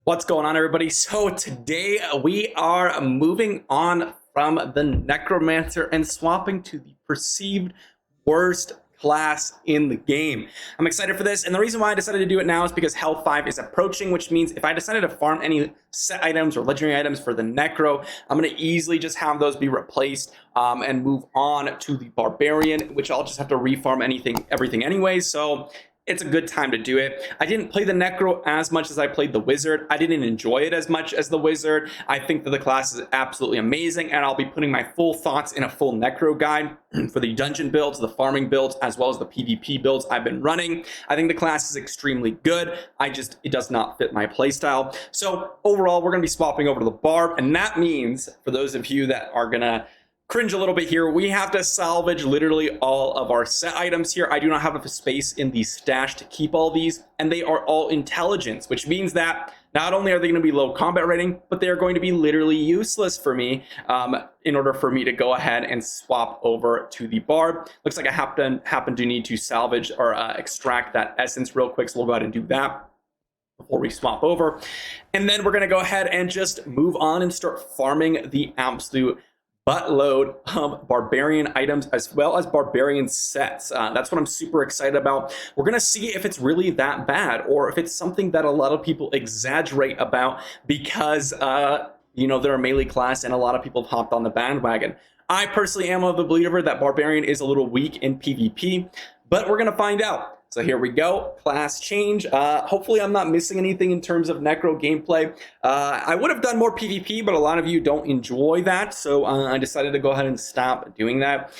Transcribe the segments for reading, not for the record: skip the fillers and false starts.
What's going on, everybody? So today we are moving on from the Necromancer and swapping to the perceived worst class in the game. I'm excited for this, and the reason why I decided to do it now is because Hell 5 is approaching, which means if I decided to farm any set items or legendary items for the Necro, I'm going to easily just have those be replaced and move on to the Barbarian, which I'll just have to refarm everything anyway. So it's a good time to do it. I didn't play the Necro as much as I played the Wizard. I didn't enjoy it as much as the Wizard. I think that the class is absolutely amazing, and I'll be putting my full thoughts in a full Necro guide for the dungeon builds, the farming builds, as well as the PvP builds I've been running. I think the class is extremely good. It does not fit my playstyle. So overall, we're going to be swapping over to the Barb, and that means, for those of you that are going to cringe a little bit here, we have to salvage literally all of our set items here. I do not have enough space in the stash to keep all these, and they are all intelligence, which means that not only are they going to be low combat rating, but they are going to be literally useless for me in order for me to go ahead and swap over to the Barb. Looks like I happen to need to salvage or extract that essence real quick, so we'll go ahead and do that before we swap over. And then we're going to go ahead and just move on and start farming the absolute buttload of Barbarian items as well as Barbarian sets. That's what I'm super excited about. We're going to see if it's really that bad or if it's something that a lot of people exaggerate about because, they're a melee class and a lot of people have hopped on the bandwagon. I personally am of the believer that Barbarian is a little weak in PvP, but we're going to find out. So here we go, class change. Hopefully I'm not missing anything in terms of Necro gameplay. I would have done more PvP, but a lot of you don't enjoy that, so I decided to go ahead and stop doing that.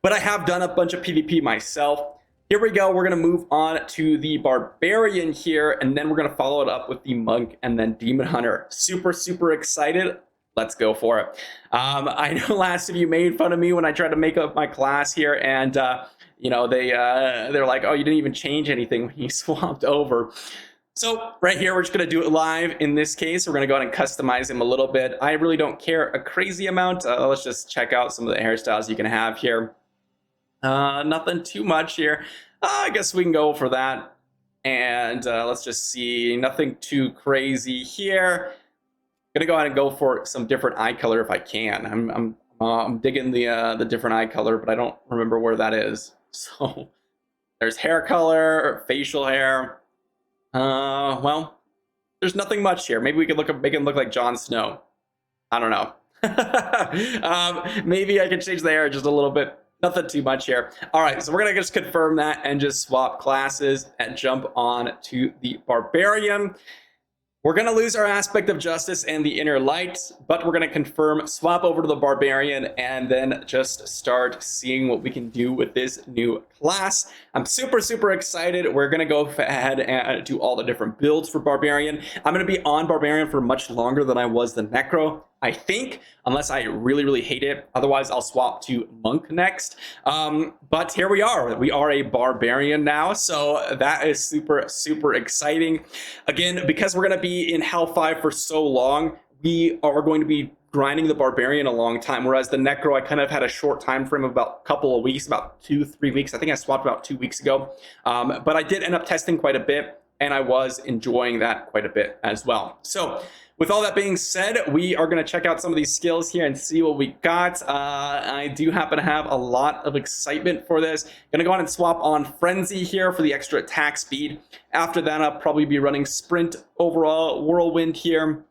But I have done a bunch of PvP myself. Here we go, we're gonna move on to the Barbarian here, and then we're gonna follow it up with the Monk and then Demon Hunter. Super, super excited. Let's go for it. I know last of you made fun of me when I tried to make up my class here, and they're like, oh, you didn't even change anything when you swapped over. So right here, we're just going to do it live. In this case, we're going to go ahead and customize him a little bit. I really don't care a crazy amount. Let's just check out some of the hairstyles you can have here. Nothing too much here. I guess we can go for that. And let's just see. Nothing too crazy here. Gonna go ahead and go for some different eye color if I can. I'm digging the different eye color, but I don't remember where that is. So there's hair color, facial hair. Well, there's nothing much here. Maybe we could make him look like Jon Snow. I don't know. Maybe I could change the hair just a little bit. Nothing too much here. All right, so we're gonna just confirm that and just swap classes and jump on to the Barbarian. We're going to lose our aspect of justice and the inner light, but we're going to confirm, swap over to the Barbarian, and then just start seeing what we can do with this new class. I'm super, super excited. We're going to go ahead and do all the different builds for Barbarian. I'm going to be on Barbarian for much longer than I was the Necro, I think, unless I really, really hate it. Otherwise, I'll swap to Monk next. But here we are. We are a Barbarian now, so that is super, super exciting. Again, because we're going to be in Hell 5 for so long, we are going to be grinding the Barbarian a long time, whereas the Necro, I kind of had a short time frame of about a couple of weeks, about 2-3 weeks. I think I swapped about 2 weeks ago. But I did end up testing quite a bit, and I was enjoying that quite a bit as well. So with all that being said, we are going to check out some of these skills here and see what we got. I do happen to have a lot of excitement for this. Going to go on and swap on Frenzy here for the extra attack speed. After that, I'll probably be running Sprint overall, Whirlwind here.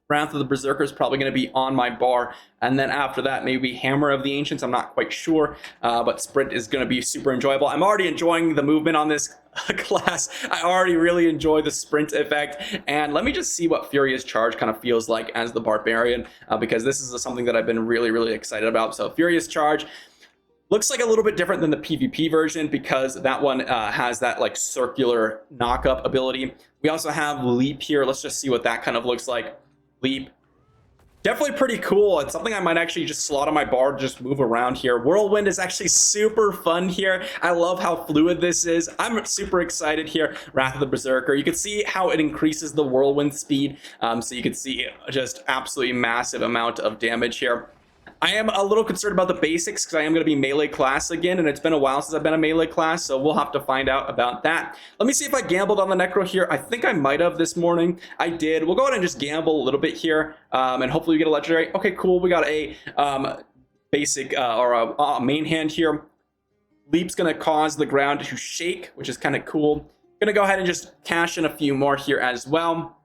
Wrath of the Berserker is probably going to be on my bar. And then after that, maybe Hammer of the Ancients. I'm not quite sure, but Sprint is going to be super enjoyable. I'm already enjoying the movement on this class. I already really enjoy the Sprint effect. And let me just see what Furious Charge kind of feels like as the Barbarian, because this is something that I've been really, really excited about. So Furious Charge looks like a little bit different than the PvP version because that one has that like circular knock-up ability. We also have Leap here. Let's just see what that kind of looks like. Leap. Definitely pretty cool. It's something I might actually just slot on my bar, just move around here. Whirlwind is actually super fun here. I love how fluid this is. I'm super excited here. Wrath of the Berserker. You can see how it increases the whirlwind speed. So you can see just absolutely massive amount of damage here. I am a little concerned about the basics because I am going to be melee class again, and it's been a while since I've been a melee class, so we'll have to find out about that. Let me see if I gambled on the Necro here. I think I might have this morning. I did. We'll go ahead and just gamble a little bit here, and hopefully we get a legendary. Okay, cool. We got a basic or a main hand here. Leap's going to cause the ground to shake, which is kind of cool. Going to go ahead and just cash in a few more here as well.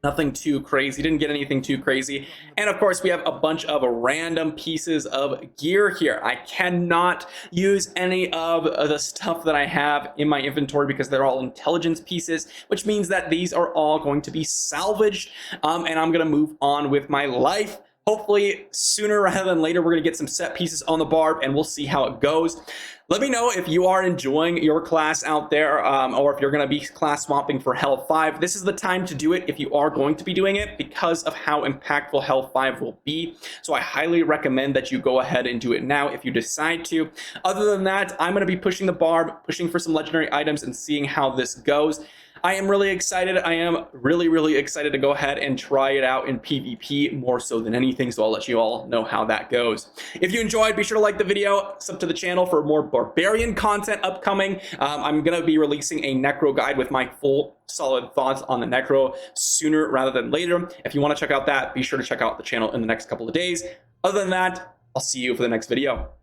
Nothing too crazy. Didn't get anything too crazy. And of course, we have a bunch of random pieces of gear here. I cannot use any of the stuff that I have in my inventory because they're all intelligence pieces, which means that these are all going to be salvaged. And I'm going to move on with my life. Hopefully, sooner rather than later, we're going to get some set pieces on the barb, and we'll see how it goes. Let me know if you are enjoying your class out there, or if you're going to be class swapping for Hell 5. This is the time to do it if you are going to be doing it because of how impactful Hell 5 will be. So I highly recommend that you go ahead and do it now if you decide to. Other than that, I'm going to be pushing the barb, pushing for some legendary items, and seeing how this goes. I am really excited. I am really excited to go ahead and try it out in PvP more so than anything, so I'll let you all know how that goes. If you enjoyed, be sure to like the video, sub to the channel for more Barbarian content upcoming. I'm going to be releasing a Necro guide with my full solid thoughts on the Necro sooner rather than later. If you want to check out that, be sure to check out the channel in the next couple of days. Other than that, I'll see you for the next video.